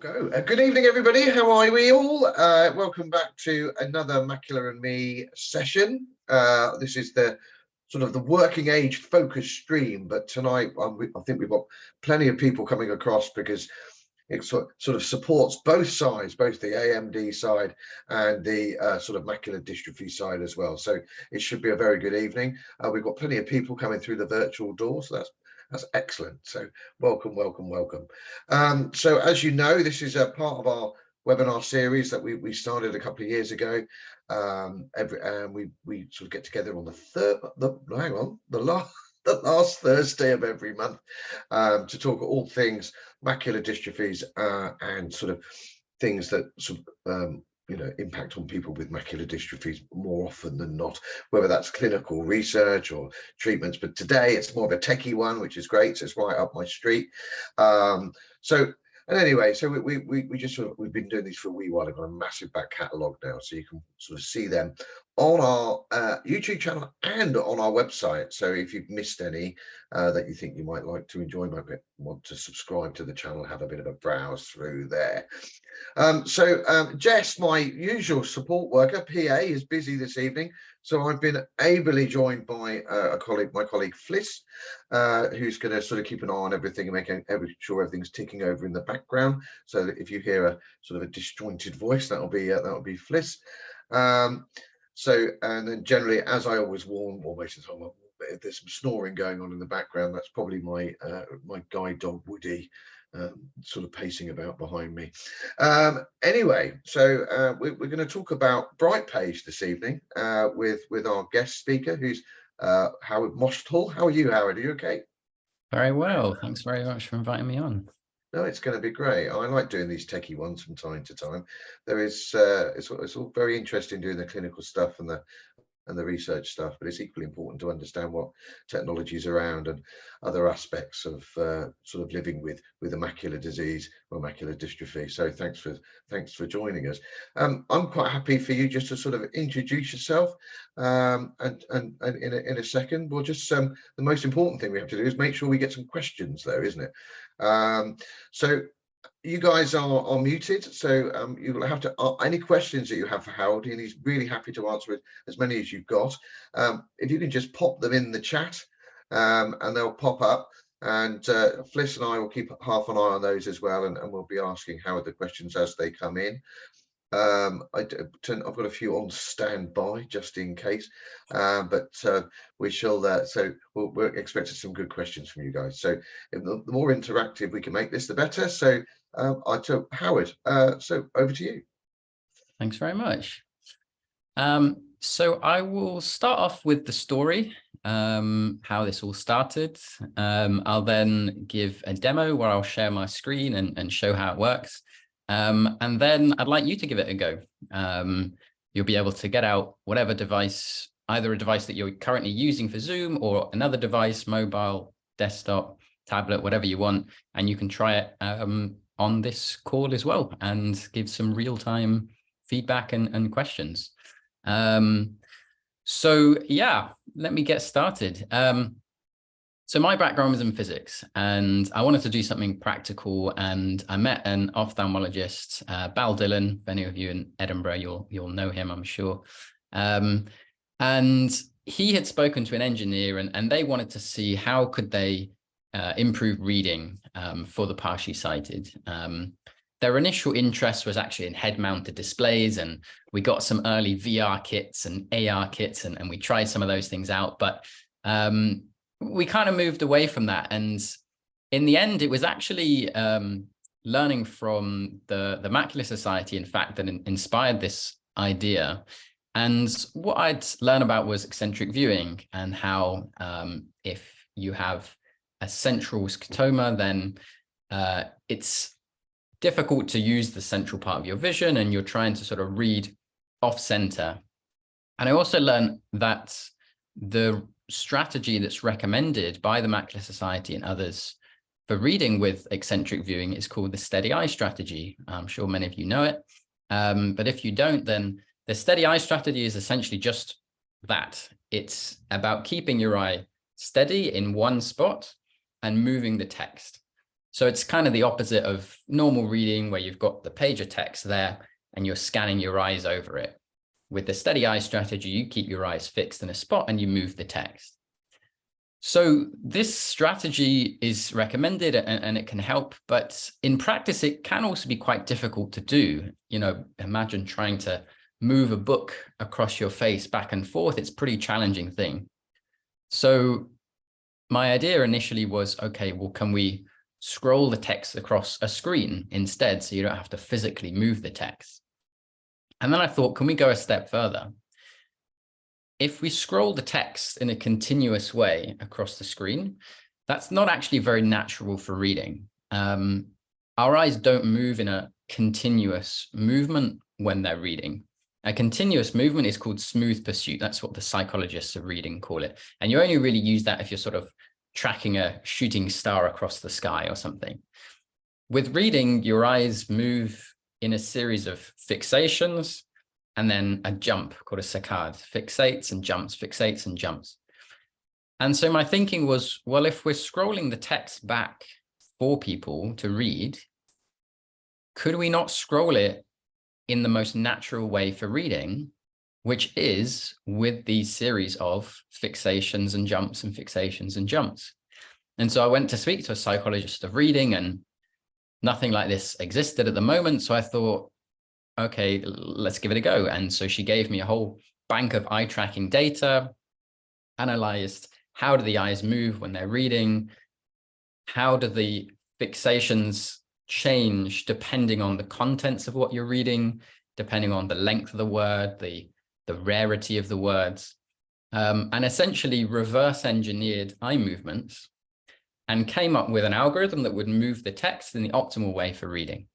Go. Good evening, everybody. How are we all? Welcome back to another Macular and Me session. This is the sort of the working age focus stream, but tonight I think we've got plenty of people coming across because it sort of supports both sides, both the AMD side and the sort of macular dystrophy side as well. So it should be a very good evening. We've got plenty of people coming through the virtual door, so that's excellent. So welcome. So as you know, this is a part of our webinar series that we started a couple of years ago. We sort of get together on the last Thursday of every month to talk all things macular dystrophies and sort of things that sort of impact on people with macular dystrophies more often than not, whether that's clinical research or treatments. But today it's more of a techie one, which is great. So it's right up my street. Anyway, so we've been doing these for a wee while. I've got a massive back catalogue now, so you can sort of see them on our YouTube channel and on our website. So if you've missed any that you think you might like to enjoy, might want to subscribe to the channel, have a bit of a browse through there. Jess, my usual support worker, PA, is busy this evening, so I've been ably joined by my colleague Fliss, who's going to sort of keep an eye on everything and making sure everything's ticking over in the background. So that if you hear a sort of a disjointed voice, that'll be Fliss. And then generally, as I always warn, or most of the time, if there's some snoring going on in the background, that's probably my guide dog Woody sort of pacing about behind me. Anyway, so we're going to talk about BrightPage this evening with our guest speaker, who's Howard Moshtael. How are you, Howard? Are you okay? Very well. Thanks very much for inviting me on. No, it's going to be great. I like doing these techie ones from time to time. It's all very interesting doing the clinical stuff and the research stuff, but it's equally important to understand what technologies around and other aspects of sort of living with a macular disease or macular dystrophy. So thanks for joining us. I'm quite happy for you just to sort of introduce yourself, and in a second we'll just the most important thing we have to do is make sure we get some questions though, isn't it? So you guys are muted, so you will have to any questions that you have for Howard, and he's really happy to answer as many as you've got. If you can just pop them in the chat, and they'll pop up, and Fliss and I will keep half an eye on those as well, and we'll be asking Howard the questions as they come in. I've got a few on standby just in case, but we shall. So we're expecting some good questions from you guys. So the more interactive we can make this, the better. So I took Howard. So over to you. Thanks very much. So I will start off with the story, how this all started. I'll then give a demo where I'll share my screen and show how it works. And then I'd like you to give it a go. You'll be able to get out whatever device, either a device that you're currently using for Zoom or another device, mobile, desktop, tablet, whatever you want, and you can try it on this call as well and give some real-time feedback and questions. So yeah, let me get started. So my background was in physics, and I wanted to do something practical, and I met an ophthalmologist, Bal Dillon. If any of you in Edinburgh, you'll know him, I'm sure. And he had spoken to an engineer, and they wanted to see how could they improve reading for the partially sighted. Their initial interest was actually in head-mounted displays, and we got some early VR kits and AR kits, and we tried some of those things out, but we kind of moved away from that. And in the end, it was actually learning from the Macular Society, in fact, that inspired this idea. And what I'd learned about was eccentric viewing, and how if you have a central scotoma, then it's difficult to use the central part of your vision, and you're trying to sort of read off center. And I also learned that the strategy that's recommended by the Macular Society and others for reading with eccentric viewing is called the steady eye strategy. I'm sure many of you know it, but if you don't, then the steady eye strategy is essentially just that. It's about keeping your eye steady in one spot and moving the text. So it's kind of the opposite of normal reading, where you've got the page of text there and you're scanning your eyes over it. With the steady eye strategy, you keep your eyes fixed in a spot and you move the text. So this strategy is recommended and it can help, but in practice, it can also be quite difficult to do. You know, imagine trying to move a book across your face back and forth. It's a pretty challenging thing. So my idea initially was, okay, well, can we scroll the text across a screen instead, so you don't have to physically move the text? And then I thought, can we go a step further? If we scroll the text in a continuous way across the screen, that's not actually very natural for reading. Our eyes don't move in a continuous movement when they're reading. A continuous movement is called smooth pursuit. That's what the psychologists of reading call it. And you only really use that if you're sort of tracking a shooting star across the sky or something. With reading, your eyes move in a series of fixations and then a jump called a saccade, fixates and jumps, fixates and jumps. And so my thinking was, well, if we're scrolling the text back for people to read, could we not scroll it in the most natural way for reading, which is with these series of fixations and jumps and fixations and jumps? And so I went to speak to a psychologist of reading, and nothing like this existed at the moment. So I thought, okay, let's give it a go. And so she gave me a whole bank of eye tracking data, analyzed how do the eyes move when they're reading, how do the fixations change depending on the contents of what you're reading, depending on the length of the word, the rarity of the words, and essentially reverse engineered eye movements and came up with an algorithm that would move the text in the optimal way for reading.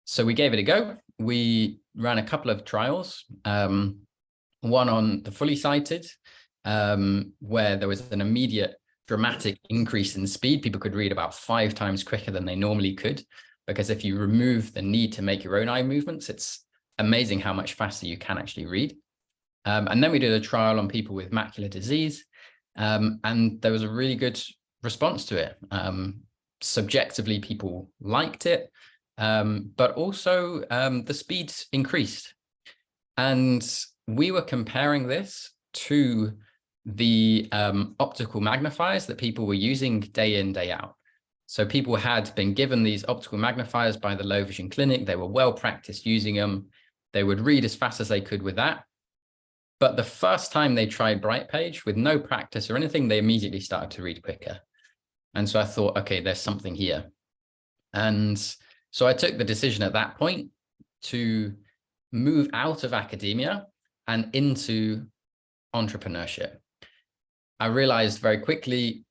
So we gave it a go. We ran a couple of trials, one on the fully sighted, where there was an immediate dramatic increase in speed. People could read about 5 times quicker than they normally could, because if you remove the need to make your own eye movements, it's amazing how much faster you can actually read. And then we did a trial on people with macular disease, and there was a really good response to it. Subjectively, people liked it, but also the speed increased. And we were comparing this to the optical magnifiers that people were using day in, day out. So people had been given these optical magnifiers by the low vision clinic. They were well practiced using them. They would read as fast as they could with that. But the first time they tried BrightPage with no practice or anything, they immediately started to read quicker. And so I thought, okay, there's something here. And so I took the decision at that point to move out of academia and into entrepreneurship. I realized very quickly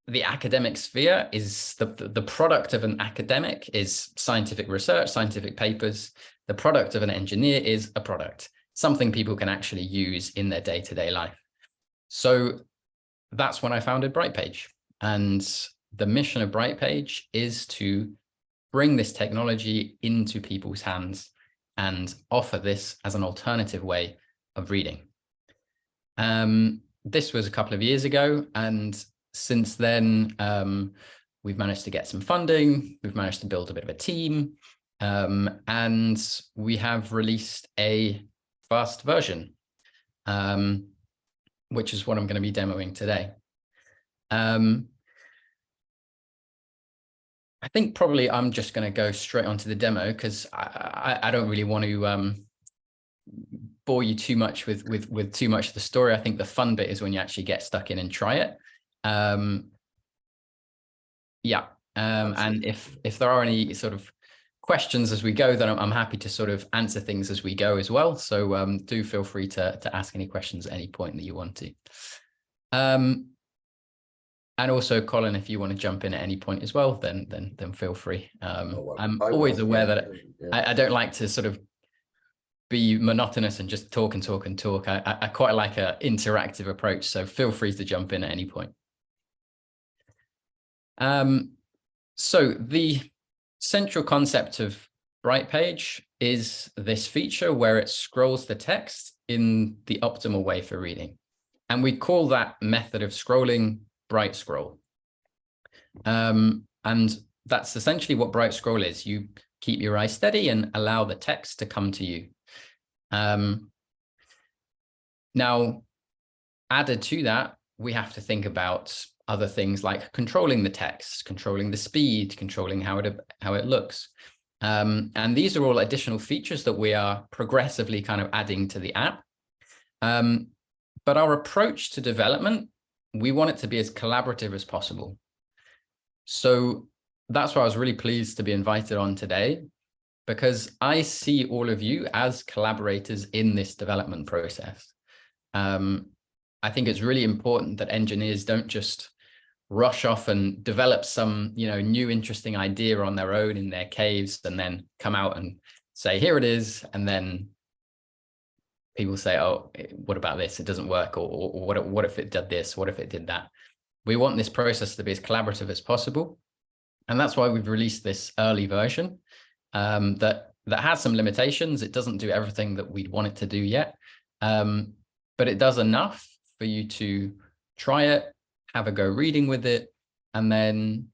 the academic sphere is the product of an academic is scientific research, scientific papers. The product of an engineer is a product, something people can actually use in their day-to-day life. So that's when I founded BrightPage. And the mission of BrightPage is to bring this technology into people's hands and offer this as an alternative way of reading. This was a couple of years ago, and since then, we've managed to get some funding, we've managed to build a bit of a team, and we have released a fast version, which is what I'm going to be demoing today. I think probably I'm just going to go straight onto the demo, because I don't really want to bore you too much with too much of the story. I think the fun bit is when you actually get stuck in and try it. And if there are any sort of questions as we go, then I'm happy to sort of answer things as we go as well. So do feel free to ask any questions at any point that you want to. And also, Colin, if you want to jump in at any point as well, then feel free. I'm always aware that I don't like to sort of be monotonous and just talk and talk and talk. I quite like an interactive approach, so feel free to jump in at any point. So the central concept of BrightPage is this feature where it scrolls the text in the optimal way for reading. And we call that method of scrolling Bright Scroll. And that's essentially what Bright Scroll is. You keep your eye steady and allow the text to come to you. Now, added to that, we have to think about other things like controlling the text, controlling the speed, controlling how it looks. And these are all additional features that we are progressively kind of adding to the app. But our approach to development, we want it to be as collaborative as possible. So that's why I was really pleased to be invited on today, because I see all of you as collaborators in this development process. I think it's really important that engineers don't just rush off and develop some, new interesting idea on their own in their caves and then come out and say, here it is. And then people say, oh, what about this? It doesn't work. Or what if it did this? What if it did that? We want this process to be as collaborative as possible. And that's why we've released this early version that has some limitations. It doesn't do everything that we'd want it to do yet, but it does enough for you to try it, have a go reading with it, and then,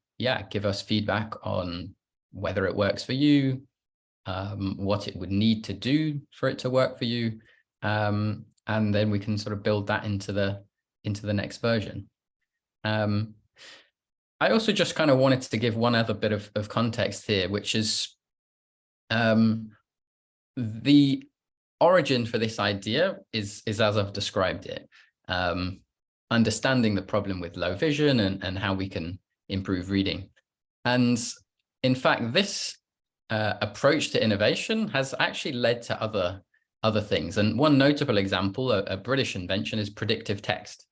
give us feedback on whether it works for you, what it would need to do for it to work for you. And then we can sort of build that into the next version. I also just kind of wanted to give one other bit of context here, which is the origin for this idea is as I've described it, understanding the problem with low vision and how we can improve reading. And in fact, this approach to innovation has actually led to other things. And one notable example, a British invention, is predictive text.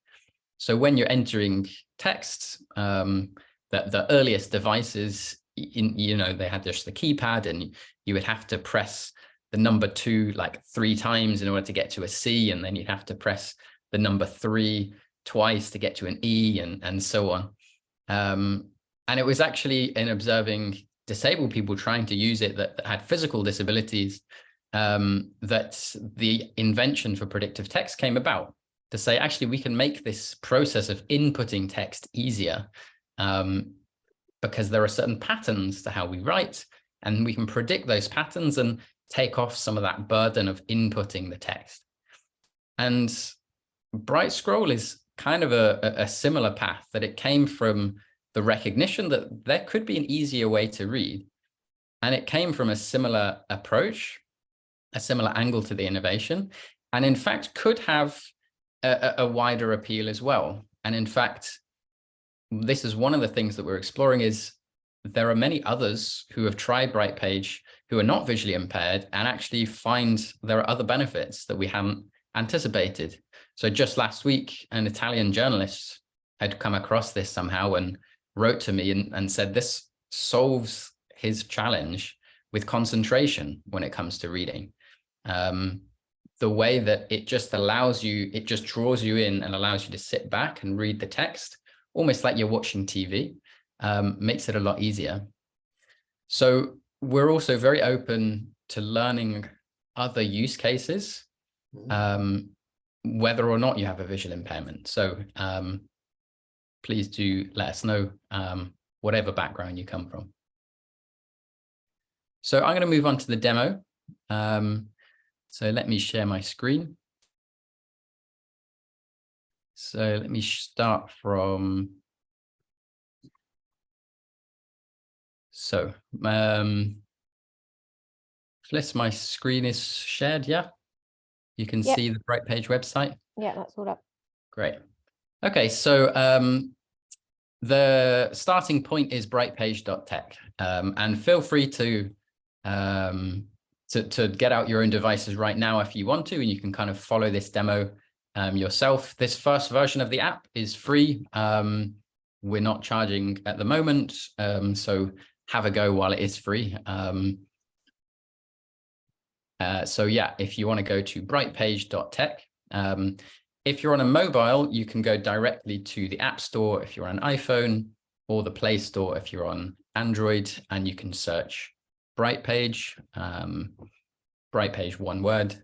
So when you're entering text, the earliest devices, they had just the keypad, and you would have to press the number 2 like 3 times in order to get to a C, and then you'd have to press the number 3 twice to get to an E, and so on. And it was actually in observing disabled people trying to use it that had physical disabilities that the invention for predictive text came about, to say, actually, we can make this process of inputting text easier because there are certain patterns to how we write, and we can predict those patterns and take off some of that burden of inputting the text. And Bright Scroll is kind of a similar path, that it came from the recognition that there could be an easier way to read. And it came from a similar approach, a similar angle to the innovation, and in fact could have a wider appeal as well. And in fact, this is one of the things that we're exploring, is there are many others who have tried BrightPage who are not visually impaired and actually find there are other benefits that we hadn't anticipated. So just last week, an Italian journalist had come across this somehow and wrote to me and said this solves his challenge with concentration when it comes to reading. The way that it just allows you, it just draws you in and allows you to sit back and read the text, almost like you're watching TV, makes it a lot easier. So we're also very open to learning other use cases, whether or not you have a visual impairment. So please do let us know whatever background you come from. So I'm going to move on to the demo. So let me share my screen. So let me start from, so Fliss, my screen is shared, yeah? You can see the BrightPage website? Yeah, that's all up. Great. Okay, so the starting point is brightpage.tech, and feel free to get out your own devices right now if you want to, and you can kind of follow this demo yourself. This first version of the app is free. We're not charging at the moment, so have a go while it is free. So yeah, if you want to go to brightpage.tech, if you're on a mobile, you can go directly to the App Store if you're on an iPhone, or the Play Store if you're on Android, and you can search BrightPage, BrightPage one word,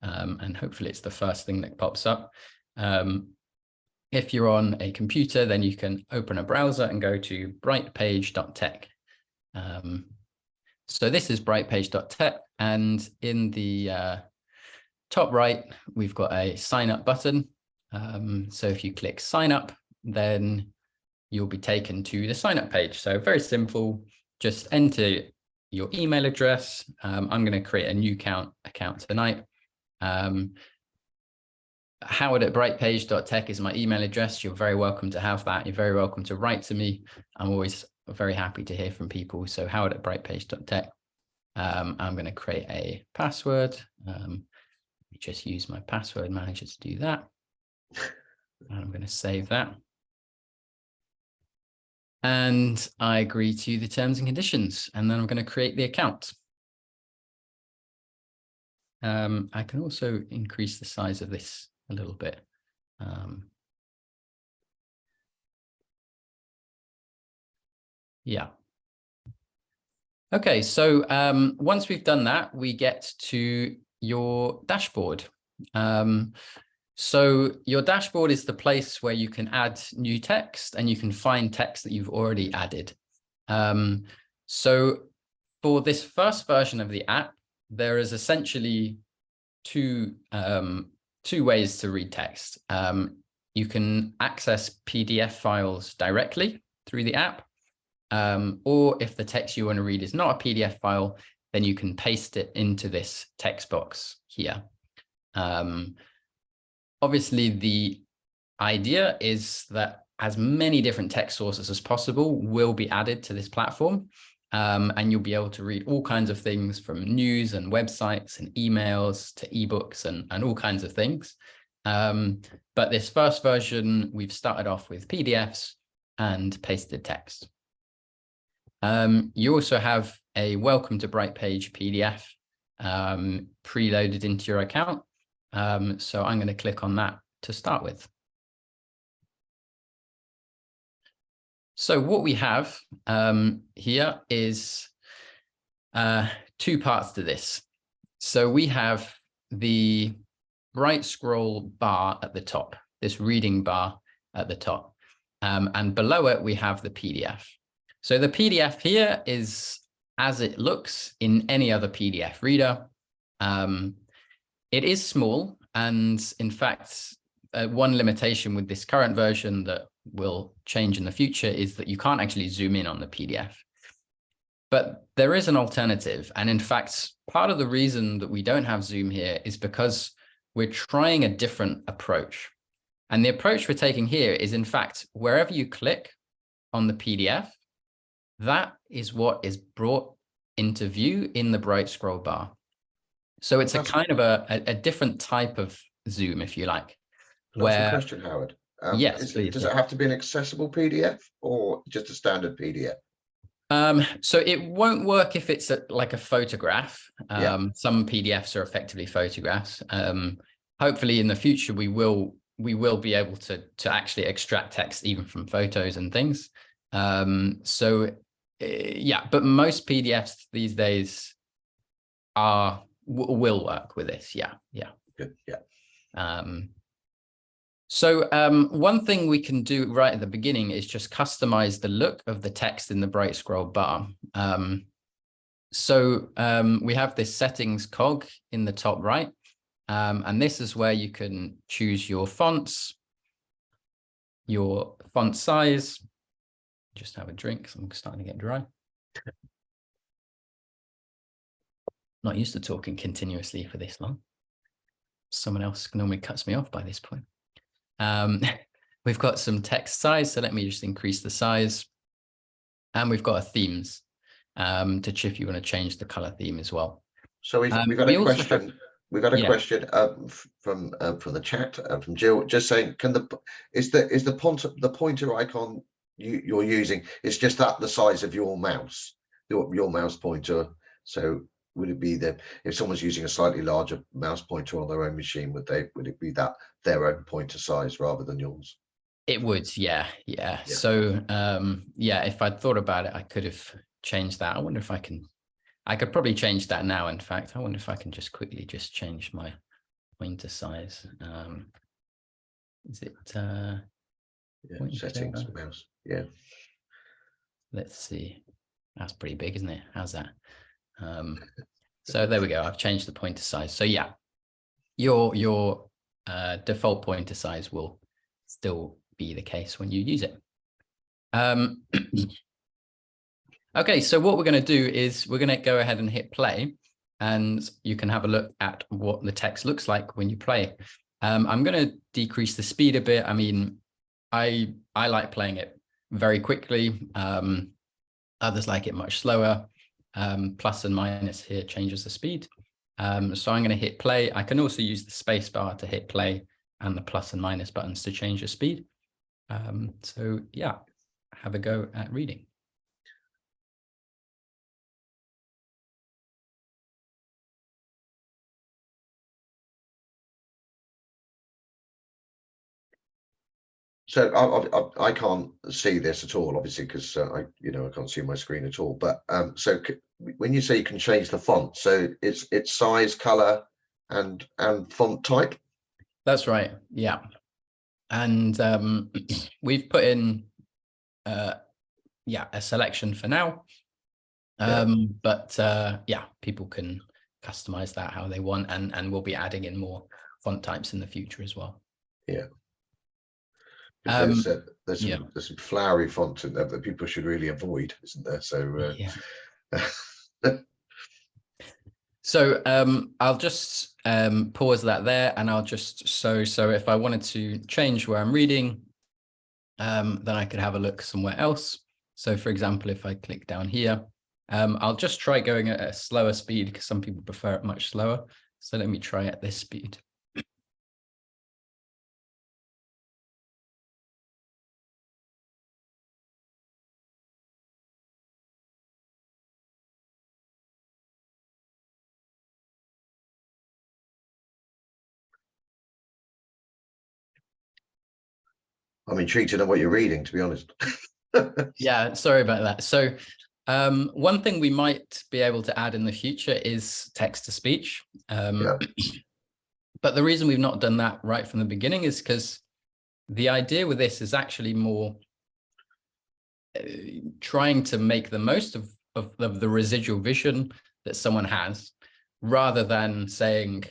and hopefully it's the first thing that pops up. If you're on a computer, then you can open a browser and go to brightpage.tech. So this is brightpage.tech, and in the top right, we've got a sign up button. So if you click sign up, then you'll be taken to the sign up page. So very simple, just enter your email address. I'm going to create a new account tonight. Howard@brightpage.tech is my email address. You're very welcome to have that. You're very welcome to write to me. I'm always very happy to hear from people. So Howard@brightpage.tech. I'm going to create a password. Just use my password manager to do that. And I'm going to save that. And I agree to the terms and conditions. And then I'm going to create the account. I can also increase the size of this a little bit. Yeah. Okay, so once we've done that, we get to your dashboard. So your dashboard is the place where you can add new text and you can find text that you've already added. So for this first version of the app, there is essentially two ways to read text. You can access PDF files directly through the app, or if the text you want to read is not a PDF file, then you can paste it into this text box here. Obviously, the idea is that as many different text sources as possible will be added to this platform. And you'll be able to read all kinds of things from news and websites and emails to ebooks and all kinds of things. But this first version, we've started off with PDFs and pasted text. You also have a welcome to BrightPage PDF preloaded into your account. So I'm going to click on that to start with. So what we have here is two parts to this. So we have the bright scroll bar at the top, this reading bar at the top. And below it, we have the PDF. So the PDF here is as it looks in any other PDF reader. It is small. And in fact, one limitation with this current version that will change in the future is that you can't actually zoom in on the PDF. But there is an alternative. And in fact, part of the reason that we don't have zoom here is because we're trying a different approach. And the approach we're taking here is, in fact, wherever you click on the PDF, that is what is brought into view in the bright scroll bar. So it's a kind of a different type of zoom, if you like. That's a question, Howard. Yes, please. Does it have to be an accessible PDF or just a standard PDF? So it won't work if it's like a photograph. Some PDFs are effectively photographs. Hopefully in the future, we will be able to actually extract text even from photos and things. Yeah, but most PDFs these days will work with this. Yeah. Good. Yeah. So one thing we can do right at the beginning is just customize the look of the text in the bright scroll bar. We have this settings cog in the top right, and this is where you can choose your fonts, your font size. Just have a drink because I'm starting to get dry. Not used to talking continuously for this long. Someone else normally cuts me off by this point. We've got some text size, so let me just increase the size. And we've got a themes to if you want to change the color theme as well. So we've got a question. We've got a question from the chat from Jill, just saying, is the pointer icon you're using, it's just that the size of your mouse, your mouse pointer? So would it be that if someone's using a slightly larger mouse pointer on their own machine, would it be that their own pointer size rather than yours? It would, yeah. So if I'd thought about it, I could have changed that. I wonder if I could probably change that now. In fact, I wonder if I can just quickly change my pointer size. Is it Yeah, Pointer. settings, mouse. Yeah. Let's see. That's pretty big, isn't it? How's that? So there we go. I've changed the pointer size. So yeah, your default pointer size will still be the case when you use it. Okay, so what we're going to do is we're going to go ahead and hit play, and you can have a look at what the text looks like when you play. I'm going to decrease the speed a bit. I mean, I like playing it very quickly. Others like it much slower. Plus and minus here changes the speed. So I'm going to hit play. I can also use the space bar to hit play and the plus and minus buttons to change the speed. So yeah, have a go at reading. So I can't see this at all, obviously, because I can't see my screen at all. But so when you say you can change the font, so it's size, color, and font type. That's right. Yeah, and we've put in a selection for now. But yeah, people can customize that how they want, and we'll be adding in more font types in the future as well. Yeah. There's some flowery fonts in there that people should really avoid, isn't there? So yeah. So I'll just pause that there, and I'll just so if I wanted to change where I'm reading, then I could have a look somewhere else. So for example, if I click down here, I'll just try going at a slower speed because some people prefer it much slower. So let me try at this speed. I'm intrigued to know what you're reading, to be honest. Yeah, sorry about that. So one thing we might be able to add in the future is text to speech. Yeah. But the reason we've not done that right from the beginning is because the idea with this is actually more trying to make the most of the residual vision that someone has, rather than saying,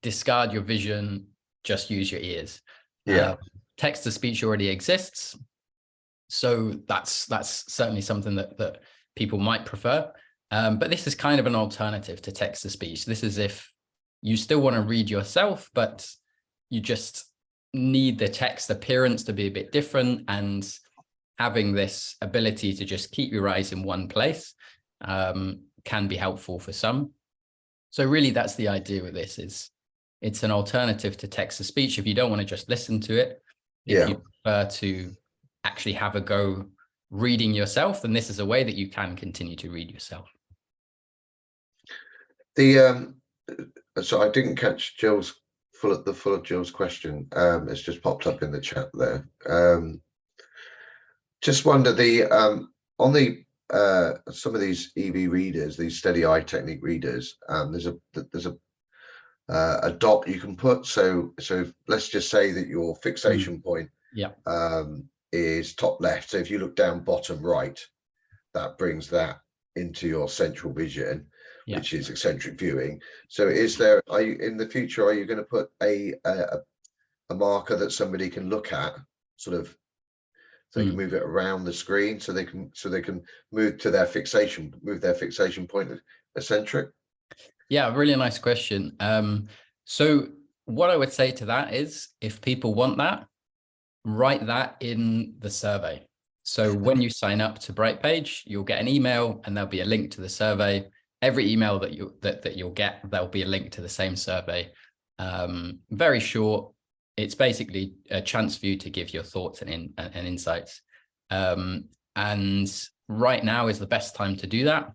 discard your vision, just use your ears. Yeah. Text to speech already exists. So that's certainly something that people might prefer. But this is kind of an alternative to text to speech. This is if you still want to read yourself, but you just need the text appearance to be a bit different, and having this ability to just keep your eyes in one place can be helpful for some. So really, that's the idea with this. Is it's an alternative to text to speech if you don't want to just listen to it. If you prefer to actually have a go reading yourself, then this is a way that you can continue to read yourself. So I didn't catch Jill's full of Jill's question. It's just popped up in the chat there. Just wonder on the some of these EV readers, these steady eye technique readers, there's a dot you can put. So let's just say that your fixation point is top left. So if you look down bottom right, that brings that into your central vision, which is eccentric viewing. So are you in the future, are you going to put a marker that somebody can look at, sort of, so they can move it around the screen, so they can move their fixation point eccentric? Yeah, really nice question. So what I would say to that is, if people want that, write that in the survey. So when you sign up to BrightPage, you'll get an email and there'll be a link to the survey. Every email that you'll get, there'll be a link to the same survey. Very short. It's basically a chance for you to give your thoughts and insights. And right now is the best time to do that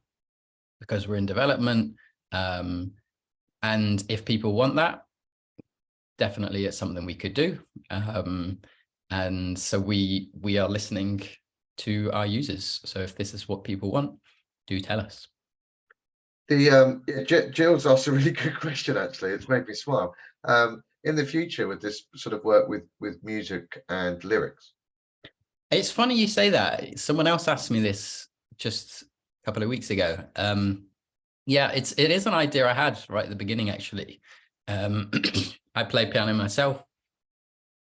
because we're in development. And if people want that, definitely it's something we could do. And so we are listening to our users. So if this is what people want, do tell us. Jill's asked a really good question, actually. It's made me smile. In the future, would this sort of work with music and lyrics? It's funny you say that. Someone else asked me this just a couple of weeks ago. Yeah, it is an idea I had right at the beginning, actually. I play piano myself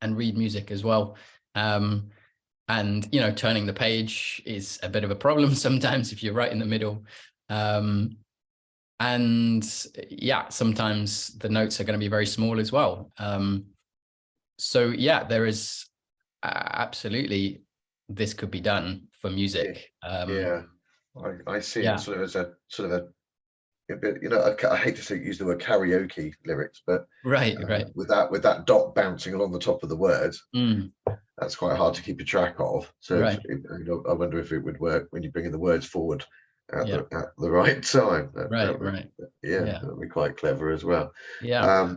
and read music as well. And, you know, turning the page is a bit of a problem sometimes if you're right in the middle. And yeah, sometimes the notes are going to be very small as well. So yeah, there is absolutely, this could be done for music. Yeah, I see Yeah, it sort of as a bit, you know, I hate to use the word karaoke lyrics, but right. with that dot bouncing along the top of the words, Mm, that's quite hard to keep a track of. So right. you know, I wonder if it would work when you're bringing the words forward Yeah, at the right time. right. Yeah, Yeah, that would be quite clever as well. yeah,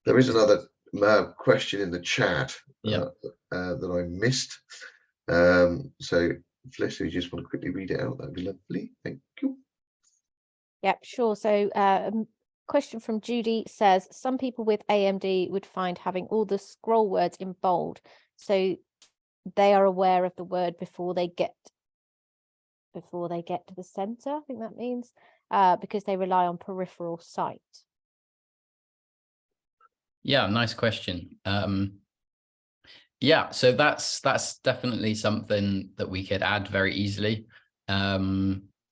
There is another question in the chat yeah. that I missed. So Felicity, you just want to quickly read it out? That'd be lovely. Thank you. Yep, sure. So question from Judy says, some people with AMD would find having all the scroll words in bold, so they are aware of the word before they get to the center. I think that means because they rely on peripheral sight. Yeah, nice question. Yeah, so that's definitely something that we could add very easily.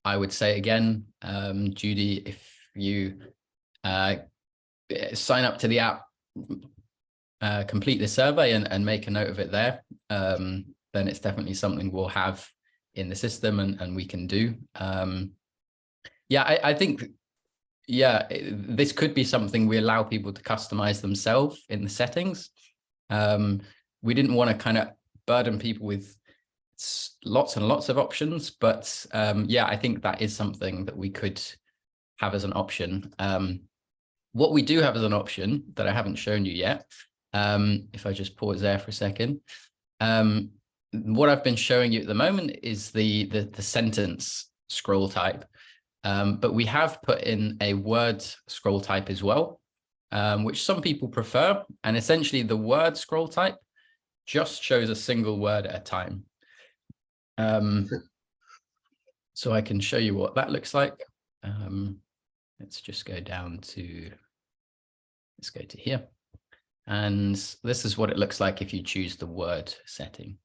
I would say again, Judy, if you sign up to the app, complete the survey and make a note of it there, then it's definitely something we'll have in the system and we can do. Yeah, I think, yeah, this could be something we allow people to customize themselves in the settings. We didn't want to kind of burden people with lots and lots of options, but yeah, I think that is something that we could have as an option. What we do have as an option that I haven't shown you yet, if I just pause there for a second, what I've been showing you at the moment is the sentence scroll type, but we have put in a word scroll type as well, which some people prefer. And essentially the word scroll type just shows a single word at a time. So I can show you what that looks like. Let's just go down to, let's go to here. And this is what it looks like if you choose the word setting.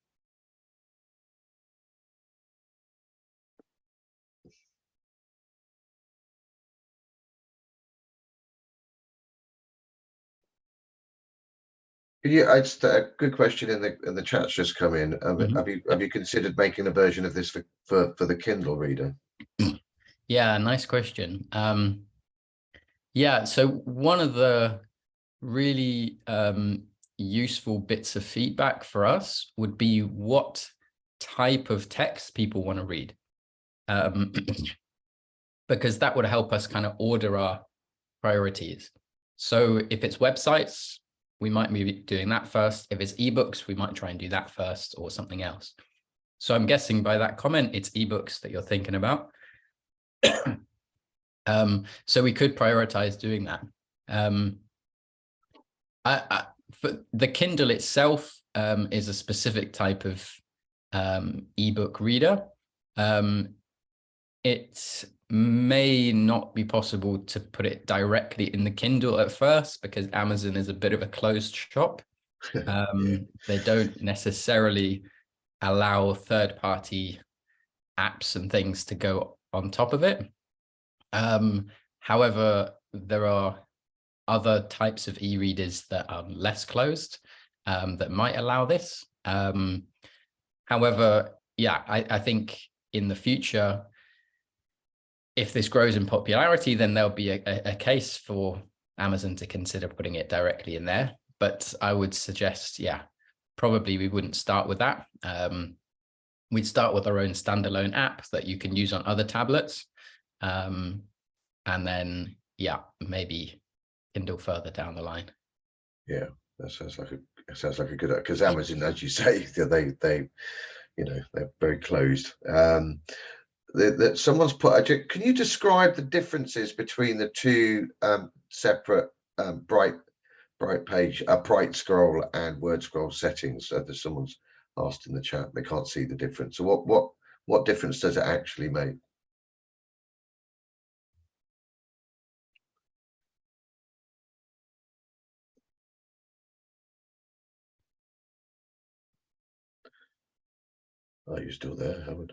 Yeah, it's a good question in the chat's just come in. Have you considered making a version of this for the Kindle reader? Yeah, nice question. Yeah, so one of the really useful bits of feedback for us would be what type of text people want to read, because that would help us kind of order our priorities. So if it's websites, we might be doing that first. If it's ebooks, we might try and do that first or something else. So I'm guessing by that comment, it's ebooks that you're thinking about. So we could prioritize doing that. For the Kindle itself is a specific type of ebook reader. It may not be possible to put it directly in the Kindle at first because Amazon is a bit of a closed shop. Yeah. They don't necessarily allow third-party apps and things to go on top of it. However, there are other types of e-readers that are less closed that might allow this. However, yeah, I think in the future, if this grows in popularity, then there'll be a case for Amazon to consider putting it directly in there. But I would suggest, yeah, probably we wouldn't start with that. We'd start with our own standalone app that you can use on other tablets. And then, yeah, maybe Kindle further down the line. Yeah, that sounds like a good, because Amazon, as you say, they you know, they're very closed. Someone's put, can you describe the differences between the two separate BrightPage, Bright Scroll and Word Scroll settings? There's someone's asked in the chat. They can't see the difference. So what difference does it actually make? Are you still there, Howard?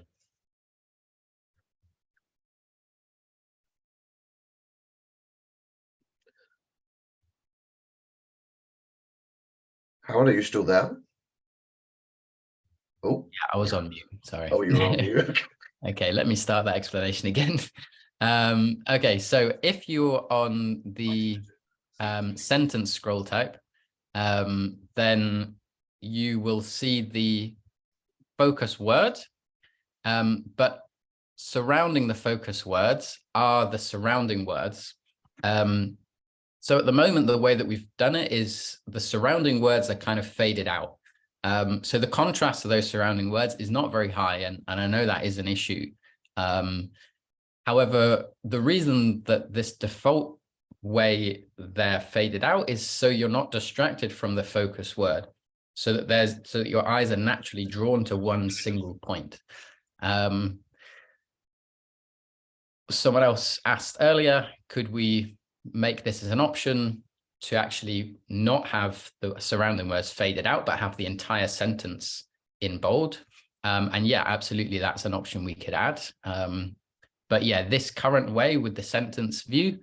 Howard, are you still there? Oh, yeah, I was on mute. Sorry. Oh, you're on mute. Okay, let me start that explanation again. Okay, so if you're on the sentence scroll type, then you will see the focus word, but surrounding the focus words are the surrounding words. So at the moment, the way that we've done it is the surrounding words are kind of faded out. So the contrast of those surrounding words is not very high, and I know that is an issue. However, the reason that this default way they're faded out is so you're not distracted from the focus word, so that your eyes are naturally drawn to one single point. Someone else asked earlier, could we make this as an option to actually not have the surrounding words faded out, but have the entire sentence in bold? And yeah, absolutely, that's an option we could add. But yeah, this current way with the sentence view,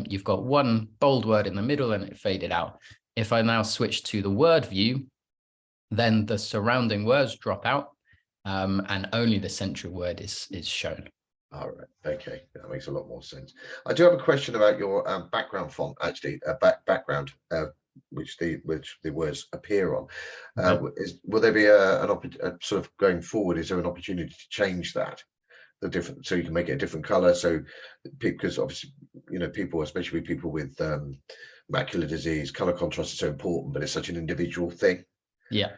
you've got one bold word in the middle and it faded out. If I now switch to the word view, then the surrounding words drop out, and only the central word is shown. All right. Okay, that makes a lot more sense. I do have a question about your background font, actually, background, which the words appear on. Will there be a sort of going forward? Is there an opportunity to change that, so you can make it a different color? So, because obviously, you know, people, especially people with macular disease, color contrast is so important, but it's such an individual thing. Yeah.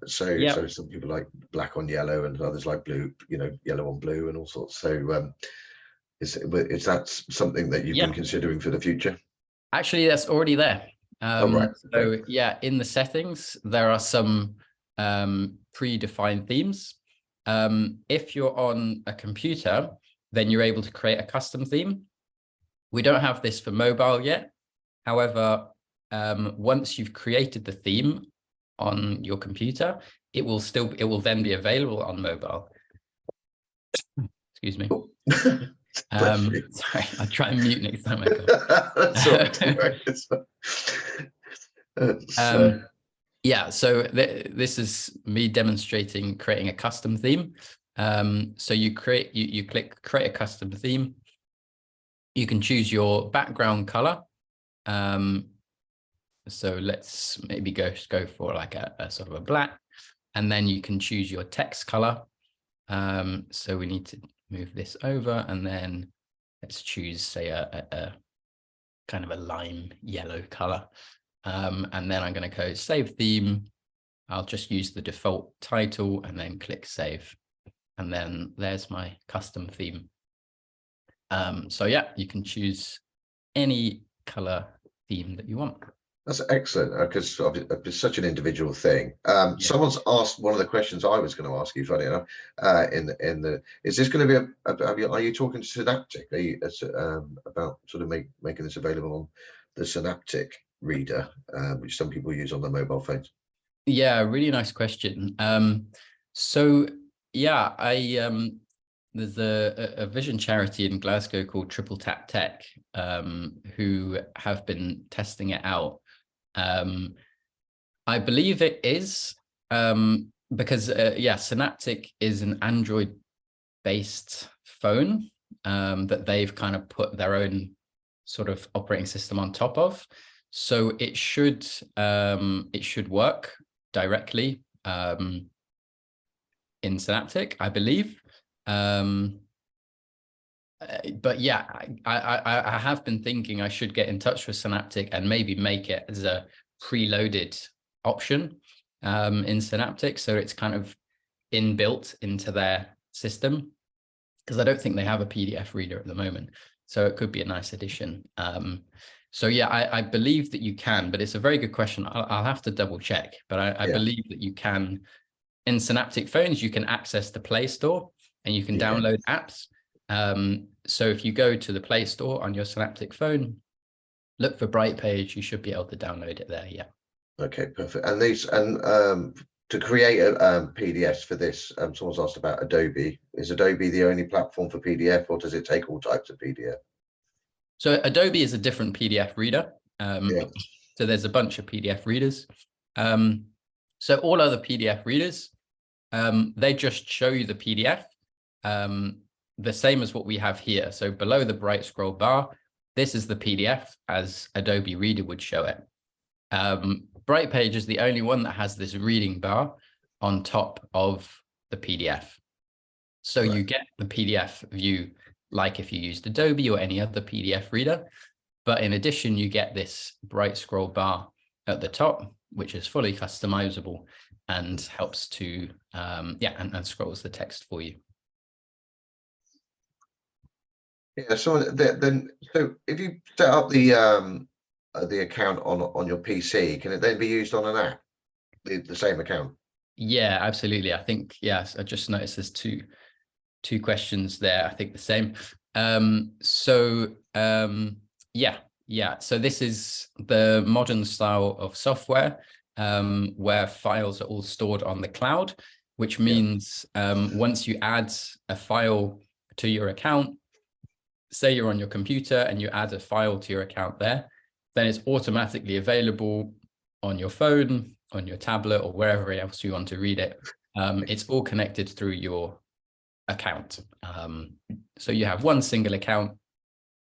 So some people like black on yellow and others like blue, you know, yellow on blue and all sorts. So is that something that you've been considering for the future? Actually, that's already there. Oh, right. So yeah, in the settings, there are some predefined themes. If you're on a computer, then you're able to create a custom theme. We don't have this for mobile yet. However, once you've created the theme on your computer, it will then be available on mobile. Excuse me. Sorry, I'll try and mute next time I come. Yeah, so this is me demonstrating creating a custom theme. So you click create a custom theme. You can choose your background color. So let's maybe go for like a sort of a black, and then you can choose your text color. So we need to move this over, and then let's choose, say, a kind of a lime yellow color. And then I'm going to go save theme. I'll just use the default title and then click save. And then there's my custom theme. So yeah, you can choose any color theme that you want. That's excellent, because it's such an individual thing. Someone's asked one of the questions I was going to ask you, funny enough, is this going to be are you talking to Synaptic? Are you about sort of making this available on the Synaptic reader, which some people use on their mobile phones? Yeah, really nice question. So yeah, there's a vision charity in Glasgow called Triple Tap Tech, who have been testing it out. I believe it is, because Synaptic is an Android based phone that they've kind of put their own sort of operating system on top of. So it should work directly in Synaptic, I believe. But yeah, I have been thinking I should get in touch with Synaptic and maybe make it as a preloaded option in Synaptic, so it's kind of inbuilt into their system, because I don't think they have a PDF reader at the moment. So it could be a nice addition. So yeah, I believe that you can, but it's a very good question. I'll have to double check, but I believe that you can in Synaptic phones, you can access the Play Store and you can download apps. So if you go to the Play Store on your Synaptic phone, look for BrightPage, you should be able to download it there. Yeah. Okay, perfect. And these, to create a PDFs for this, someone's asked about Adobe. Is Adobe the only platform for PDF, or does it take all types of PDF? So Adobe is a different PDF reader. Yeah. So there's a bunch of PDF readers. So all other PDF readers, they just show you the PDF, the same as what we have here. So below the bright scroll bar, this is the PDF as Adobe Reader would show it. BrightPage is the only one that has this reading bar on top of the PDF. So Right. you get the PDF view like if you used Adobe or any other PDF reader. But in addition, you get this bright scroll bar at the top, which is fully customizable and helps to, and scrolls the text for you. Yeah, so then, so if you set up the account on your PC, can it then be used on an app, the same account? Yeah, absolutely. I think, yes, I just noticed there's two questions there. I think the same. So this is the modern style of software where files are all stored on the cloud, which means once you add a file to your account, say you're on your computer and you add a file to your account there, then it's automatically available on your phone, on your tablet, or wherever else you want to read it. It's all connected through your account. So you have one single account.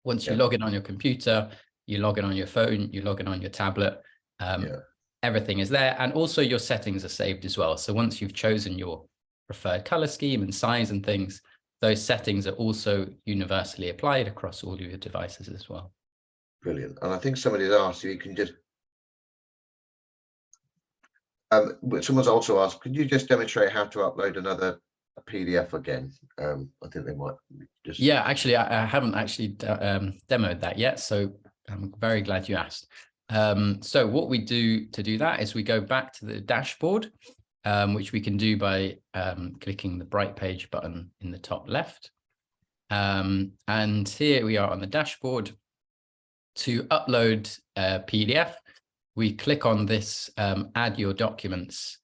Once you log in on your computer, you log in on your phone, you log in on your tablet, everything is there. And also your settings are saved as well. So once you've chosen your preferred color scheme and size and things, those settings are also universally applied across all of your devices as well. Brilliant. And I think somebody's asked you can just, someone's also asked, could you just demonstrate how to upload another PDF again? I think they might just. Yeah, actually, I haven't actually demoed that yet. So I'm very glad you asked. So what we do to do that is we go back to the dashboard, which we can do by clicking the BrightPage button in the top left. And here we are on the dashboard. To upload a PDF, we click on this add your documents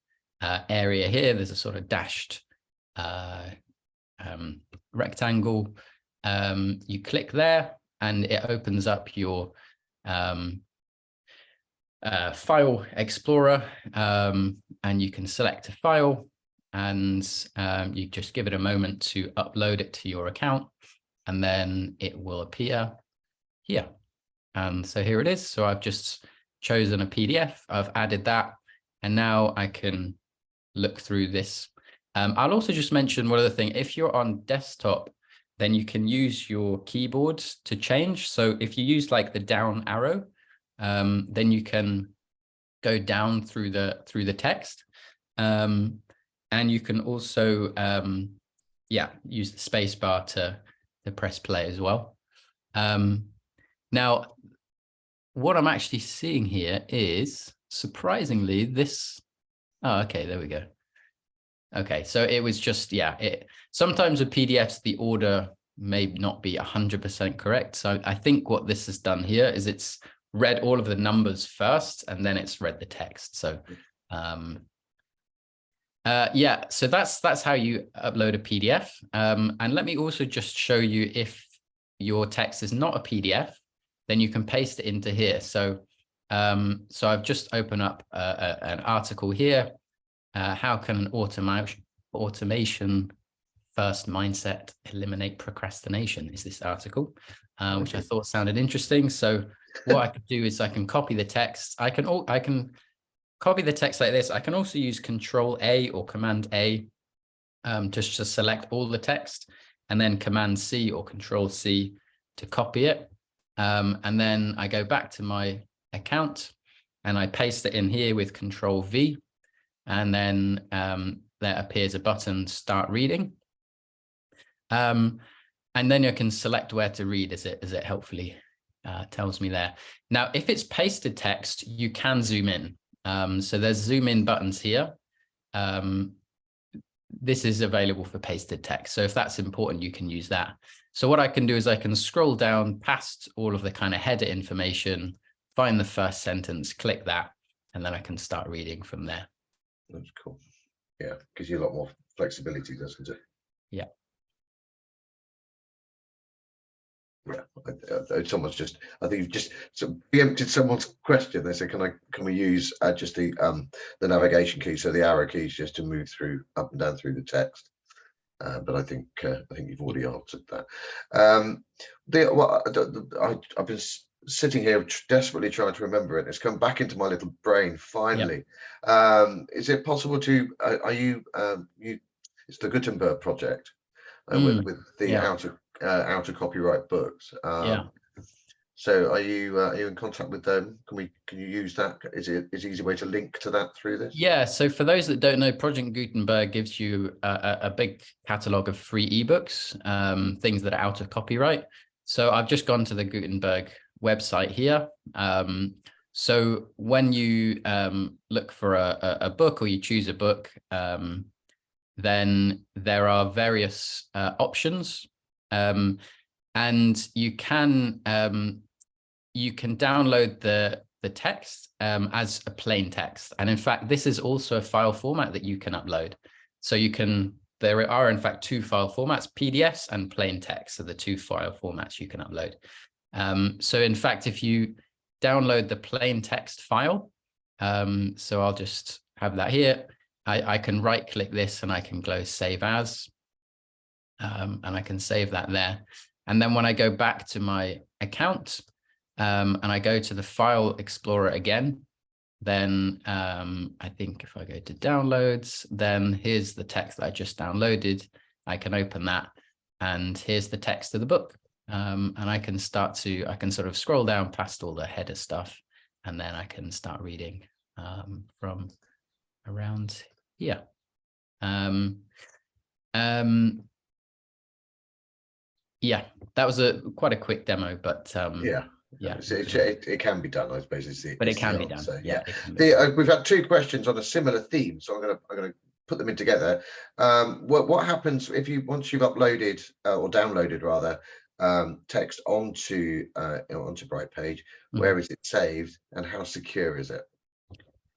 area here. There's a sort of dashed rectangle. You click there and it opens up your file explorer, and you can select a file and you just give it a moment to upload it to your account, and then it will appear here. And so here it is. So I've just chosen a PDF, I've added that, and now I can look through this. I'll also just mention one other thing. If you're on desktop, then you can use your keyboard to change. So if you use like the down arrow, then you can go down through the text. And you can also, use the space bar to press play as well. Now, what I'm actually seeing here is, surprisingly, this. Oh, okay, there we go. Okay, so it was just, sometimes with PDFs, the order may not be 100% correct. So I think what this has done here is it's read all of the numbers first, and then it's read the text. So, so that's how you upload a PDF. And let me also just show you, if your text is not a PDF, then you can paste it into here. So, so I've just opened up an article here. How can an automation first mindset eliminate procrastination is this article, which I thought sounded interesting. So what I could do is I can copy the text. I can copy the text like this. I can also use Control A or Command A to select all the text, and then Command C or Control C to copy it. And then I go back to my account and I paste it in here with Control V. And then there appears a button, Start Reading. And then you can select where to read, as it helpfully tells me there. Now, if it's pasted text, you can zoom in. So there's zoom in buttons here. this is available for pasted text. So if that's important, you can use that. So what I can do is I can scroll down past all of the kind of header information, find the first sentence, click that, and then I can start reading from there. That's cool. Yeah, gives you a lot more flexibility, doesn't it? Yeah. Yeah, someone's just, I think you've just preempted someone's question. They said, can we use just the navigation key, so the arrow keys, just to move through up and down through the text. But I think you've already answered that. I've been sitting here desperately trying to remember it. It's come back into my little brain finally. Yep. Is it possible to? It's the Gutenberg project with the outer copyright books. So are you in contact with them? Can you use that? Is it an easy way to link to that through this? Yeah. So for those that don't know, Project Gutenberg gives you a big catalog of free ebooks, things that are out of copyright. So I've just gone to the Gutenberg website here. So when you look for a book, or you choose a book, then there are various options, and you can download the text as a plain text. And in fact, this is also a file format that you can upload. So there are in fact two file formats, PDFs and plain text, so the two file formats you can upload. So in fact, if you download the plain text file, so I'll just have that here. I can right click this and I can go save as, and I can save that there. And then when I go back to my account, and I go to the file explorer again, then I think if I go to downloads, then here's the text that I just downloaded. I can open that, and here's the text of the book. And I can sort of scroll down past all the header stuff, and then I can start reading from around here. Yeah, that was quite a quick demo, but yeah, it can be done, I suppose. It can be done. So, yeah. We've had two questions on a similar theme, so I'm gonna put them in together. What happens if once you've uploaded or downloaded rather text onto BrightPage? Where is it saved, and how secure is it?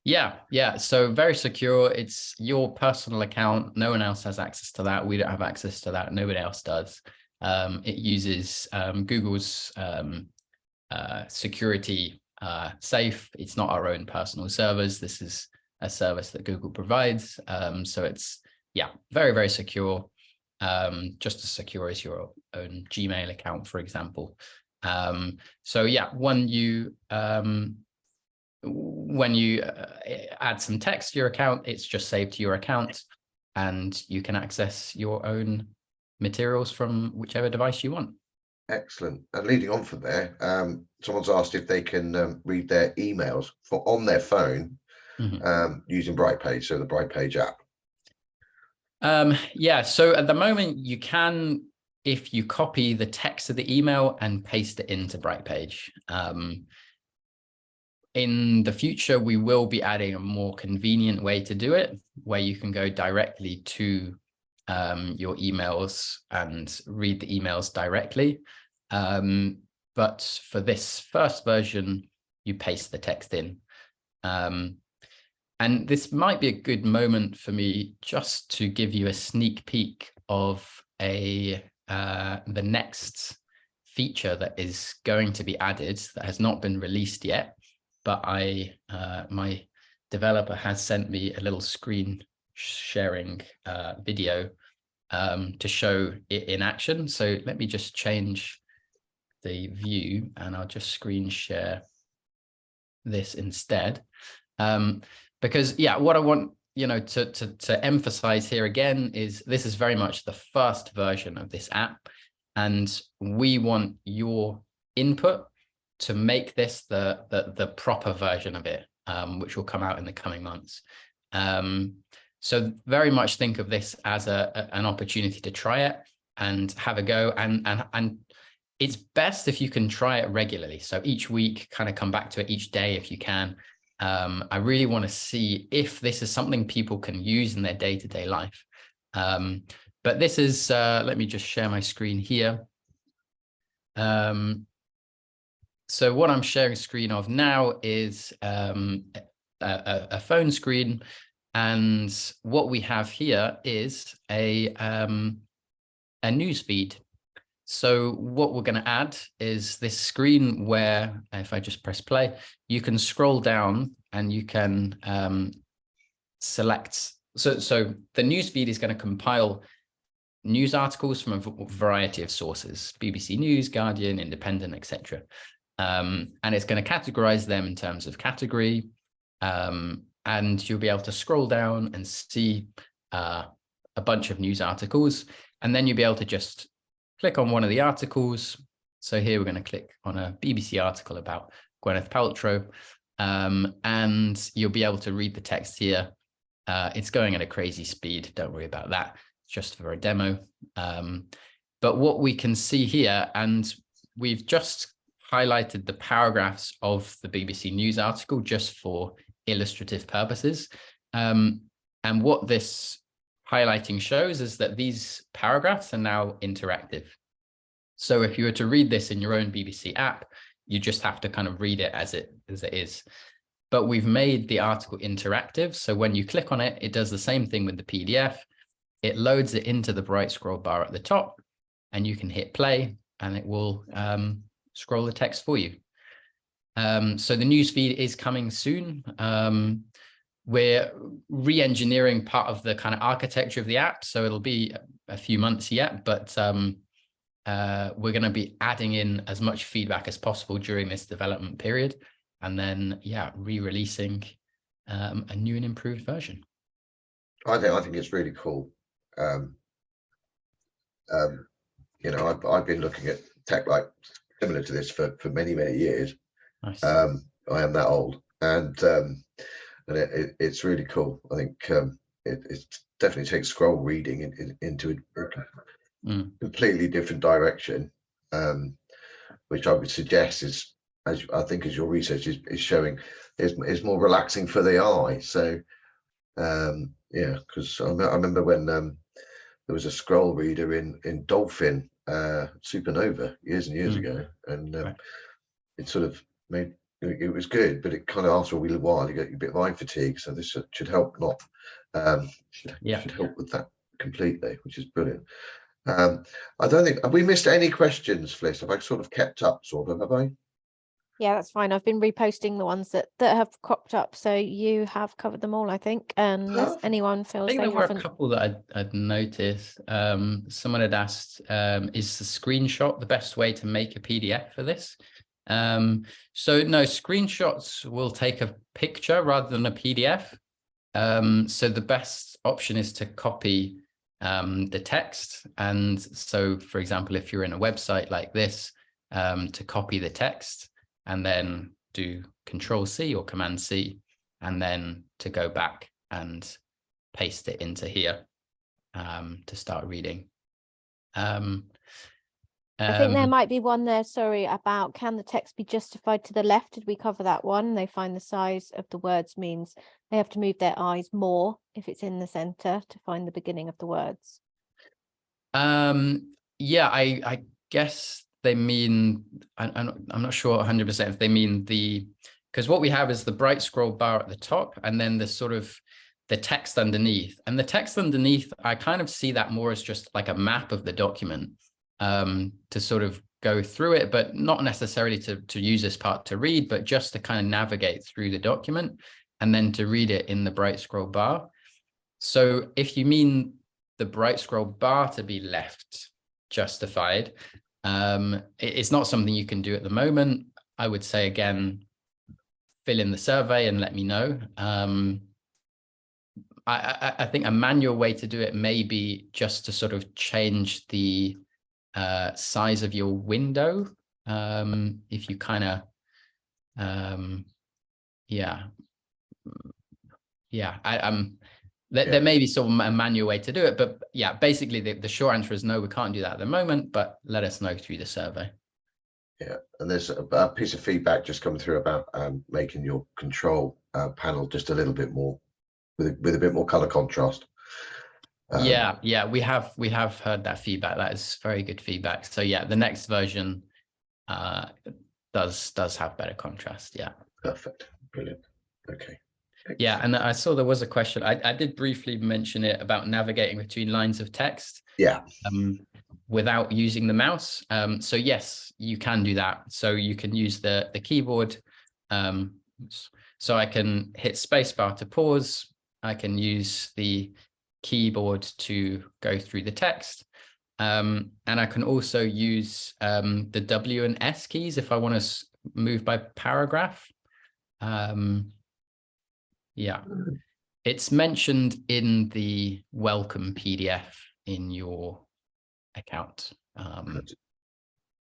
Yeah. So very secure. It's your personal account. No one else has access to that. We don't have access to that. Nobody else does. It uses Google's security safe. It's not our own personal servers. This is a service that Google provides. So it's very, very secure. Just as secure as your own Gmail account, for example. So yeah, when you add some text to your account, it's just saved to your account, and you can access your own materials from whichever device you want. Excellent. And leading on from there, someone's asked if they can read their emails on their phone using BrightPage, so the BrightPage app. Yeah, so at the moment you can, if you copy the text of the email and paste it into BrightPage. In the future, we will be adding a more convenient way to do it, where you can go directly to your emails and read the emails directly. But for this first version, you paste the text in. And this might be a good moment for me just to give you a sneak peek of the next feature that is going to be added that has not been released yet, but my developer has sent me a little screen sharing video to show it in action. So let me just change the view, and I'll just screen share this instead. Because what I want to emphasize here again is this is very much the first version of this app, and we want your input to make this the proper version of it, which will come out in the coming months. So very much think of this as an opportunity to try it and have a go, and it's best if you can try it regularly. So each week, kind of come back to it each day if you can. I really want to see if this is something people can use in their day-to-day life. But this is, let me just share my screen here. So what I'm sharing screen of now is a phone screen. And what we have here is a news feed. So what we're going to add is this screen where, if I just press play, you can scroll down and you can select. So the news feed is going to compile news articles from a variety of sources: BBC News, Guardian, Independent, etc. And it's going to categorize them in terms of category. And you'll be able to scroll down and see a bunch of news articles. And then you'll be able to just click on one of the articles. So here we're going to click on a BBC article about Gwyneth Paltrow. And you'll be able to read the text here. It's going at a crazy speed. Don't worry about that. It's just for a demo. But what we can see here, and we've just highlighted the paragraphs of the BBC News article just for illustrative purposes. And what this highlighting shows is that these paragraphs are now interactive. So if you were to read this in your own BBC app, you just have to kind of read it as it is. But we've made the article interactive. So when you click on it, it does the same thing with the PDF. It loads it into the bright scroll bar at the top, and you can hit play and it will scroll the text for you. So the newsfeed is coming soon. We're re-engineering part of the kind of architecture of the app, so it'll be a few months yet, but we're going to be adding in as much feedback as possible during this development period, and then re-releasing a new and improved version. I think it's really cool. You know, I've been looking at tech like similar to this for many years. Nice. I am that old, and it's really cool. I think it definitely takes scroll reading into a completely different direction, which I would suggest is, as I think as your research is showing, is more relaxing for the eye. So yeah, because I remember when there was a scroll reader in Dolphin Supernova years and years ago, and right. It sort of made it was good, but it kind of after a little while you get a bit of eye fatigue. So this should help should help with that completely, which is brilliant. I don't think, have we missed any questions, Fliss? Have I sort of kept up, have I? Yeah, that's fine. I've been reposting the ones that have cropped up, so you have covered them all, I think. Unless anyone feels I think they there were haven't. a couple that I'd noticed. Someone had asked, is the screenshot the best way to make a PDF for this? So no, screenshots will take a picture rather than a PDF. So the best option is to copy the text. And so, for example, if you're in a website like this, to copy the text and then do Control-C or Command-C, and then to go back and paste it into here to start reading. I think there might be one there, sorry, about can the text be justified to the left? Did we cover that one? They find the size of the words means they have to move their eyes more if it's in the center to find the beginning of the words. Yeah, I guess they mean, I'm not sure 100% if they mean because what we have is the bright scroll bar at the top and then the sort of the text underneath. And the text underneath, I kind of see that more as just like a map of the document. To sort of go through it, but not necessarily to use this part to read, but just to kind of navigate through the document and then to read it in the bright scroll bar. So if you mean the bright scroll bar to be left justified, it's not something you can do at the moment. I would say, again, fill in the survey and let me know. I think a manual way to do it may be just to sort of change the size of your window. If you kind of there may be sort of a manual way to do it, but yeah, basically the short answer is no, we can't do that at the moment, but let us know through the survey. Yeah, and there's a piece of feedback just coming through about making your control panel just a little bit more with a bit more color contrast. Yeah, we have heard that feedback. That is very good feedback. So yeah, the next version does have better contrast. Yeah. Perfect. Brilliant. Okay. Yeah, and I saw there was a question. I did briefly mention it about navigating between lines of text. Yeah. Without using the mouse. So yes, you can do that. So you can use the keyboard. So I can hit spacebar to pause. I can use the keyboard to go through the text. And I can also use the W and S keys if I want to move by paragraph. Yeah, it's mentioned in the welcome PDF in your account.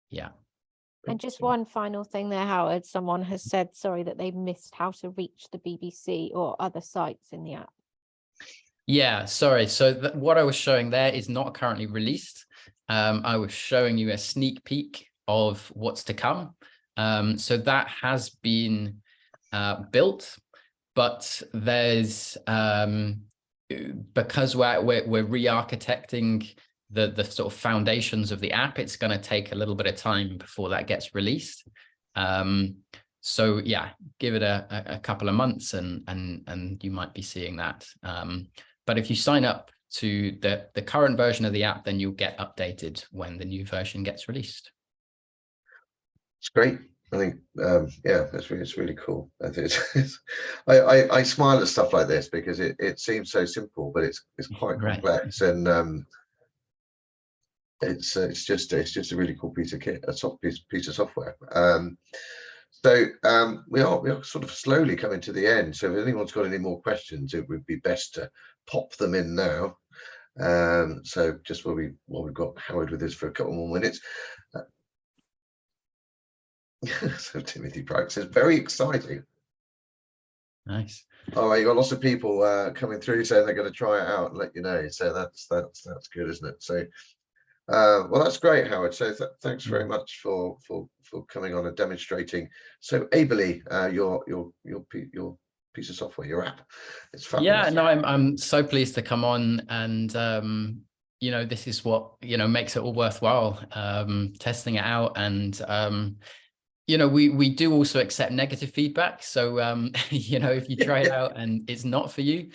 Yeah. And just one final thing there, Howard. Someone has said, sorry, that they missed how to reach the BBC or other sites in the app. Yeah, sorry. So what I was showing there is not currently released. I was showing you a sneak peek of what's to come. So that has been built, but there's because we're re-architecting the sort of foundations of the app, it's going to take a little bit of time before that gets released. So yeah, give it a couple of months and you might be seeing that. But if you sign up to the current version of the app, then you'll get updated when the new version gets released. It's great. I think, yeah, it's really cool. I think I smile at stuff like this because it seems so simple, but it's quite complex, and it's just a really cool piece of kit, piece of software. So we are sort of slowly coming to the end. So if anyone's got any more questions, it would be best to pop them in now. So just while we've got Howard with us for a couple more minutes. So Timothy Bright says, very exciting. Nice. Oh, you got lots of people coming through saying they're going to try it out and let you know. So that's good, isn't it? So well, that's great, Howard. So thanks very much for coming on and demonstrating so ably your piece of software, your app. It's fabulous. Yeah, no, I'm so pleased to come on, and you know, this is what, you know, makes it all worthwhile, testing it out. And you know, we do also accept negative feedback. So you know, if you try it out and it's not for you,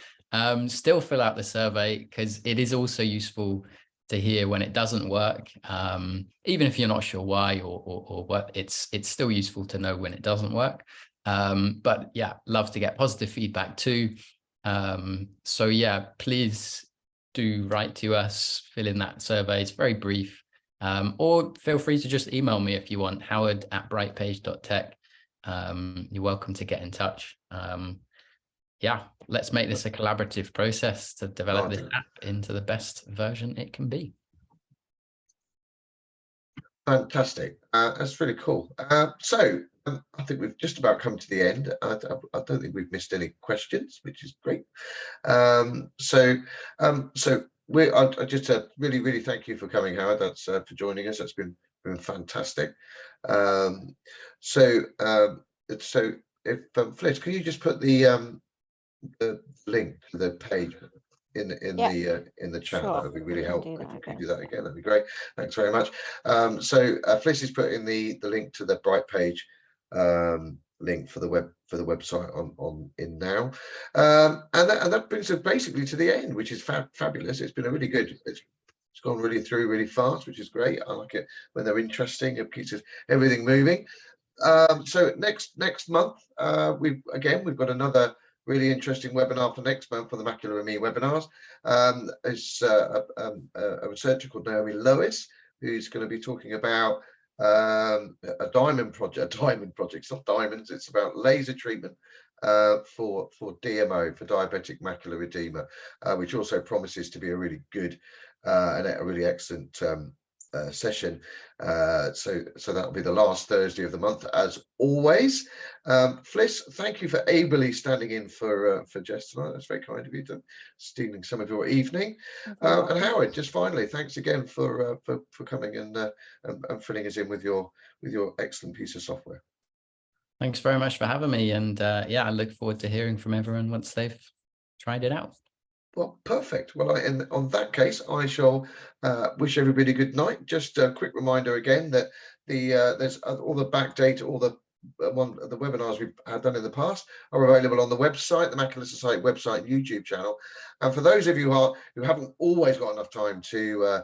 still fill out the survey, because it is also useful to hear when it doesn't work, even if you're not sure why or what. It's still useful to know when it doesn't work. But yeah, love to get positive feedback too. So yeah, please do write to us, fill in that survey. It's very brief, or feel free to just email me if you want, howard@brightpage.tech. You're welcome to get in touch. Yeah, let's make this a collaborative process to develop this app into the best version it can be. Fantastic. That's really cool. So I think we've just about come to the end. I don't think we've missed any questions, which is great. So I just really thank you for coming, Howard. That's for joining us. That's been fantastic. So if Fliss, can you just put the link to the page in the chat? Sure. That would be really helpful. If you could do that again, that'd be great. Thanks very much. So Fliss has put in the link to the BrightPage link for the website on in now, and that brings us basically to the end, which is fabulous. It's been a really good. It's gone really fast, which is great. I like it when they're interesting. It keeps everything moving. So next month, we've got another really interesting webinar for next month for the Macular and Me webinars. It's a researcher called Naomi Lois, who's going to be talking about a diamond project. It's not diamonds, it's about laser treatment for DMO, for diabetic macular edema, which also promises to be a really good and a really excellent session. So that'll be the last Thursday of the month, as always. Fliss, thank you for ably standing in for Jess tonight. That's very kind of you, to stealing some of your evening. And Howard, just finally, thanks again for coming and filling us in with your excellent piece of software. Thanks very much for having me, and yeah, I look forward to hearing from everyone once they've tried it out. Well, perfect. Well, on that case, I shall wish everybody good night. Just a quick reminder again that there's all the back data, all the the webinars we've had done in the past are available on the website, the Macular Society website, YouTube channel. And for those of you who haven't always got enough time to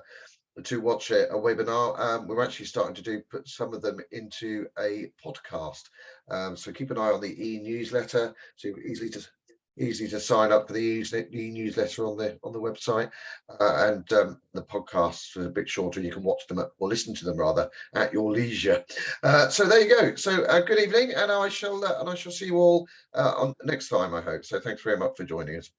watch a webinar, we're actually starting to put some of them into a podcast. So keep an eye on the e-newsletter, so easy to sign up for the e-newsletter on the website, and the podcasts are a bit shorter. You can watch them or listen to them rather at your leisure. So there you go. So good evening, and I shall see you all on next time, I hope. So thanks very much for joining us.